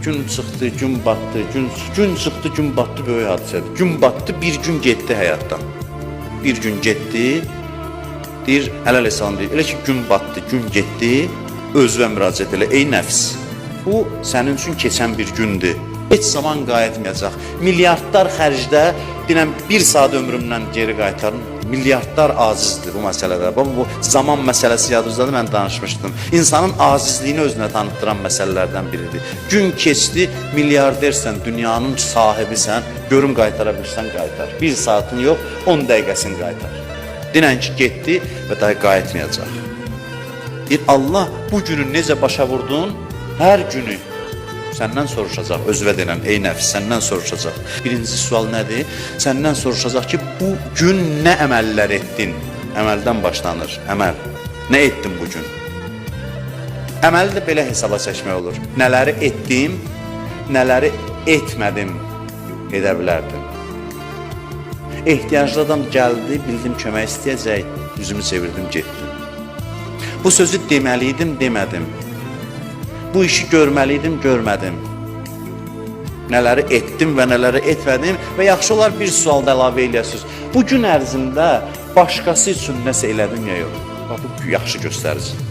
Gün çıxdı, gün batdı, gün çıxdı, gün batdı böyük hadisədir. Gün batdı, bir gün getdi həyatdan. Bir gün getdi, deyir, hələl esan deyir. Elə ki, gün batdı, gün getdi, özünə müraciət elə. Ey nəfs, bu sənin üçün keçən bir gündür. Heç zaman qayıtmayacaq. Milyardlar xərcdə, deyilən, bir saat ömrümdən geri qaytarın. Milyardlar acizdir bu məsələdə. Bu zaman məsələsi yadınızdadır, mən danışmışdım. İnsanın acizliyini özünə tanıtdıran məsələlərdən biridir. Gün keçdi, milyardersən, dünyanın sahibisən, görüm qaytara bilirsən, qaytar. Bir saatın yox, 10 dəqiqəsini qaytar. Dinən ki, getdi və daha qayıtmayacaq. Allah bu günü necə başa vurdun? Hər günü səndən soruşacaq, özvə denən, ey nəfs, səndən soruşacaq. Birinci sual nədir? Səndən soruşacaq ki, bu gün nə əməllər etdin? Əməldən başlanır, əməl. Nə etdin bu gün? Əməli də belə hesaba çəkmək olur. Nələri etdim, nələri etmədim, edə bilərdim. Ehtiyaclı adam gəldi, bildim kömək istəyəcək, üzümü çevirdim, getdim. Bu sözü deməliydim, demədim. Bu işi görməliydim, görmədim. Nələri etdim və nələri etmədim və yaxşı olar bir sualda əlavə eləyəsiniz. Bu gün ərzində başqası üçün nəsə elədim ya yox? Bu yaxşı göstərici.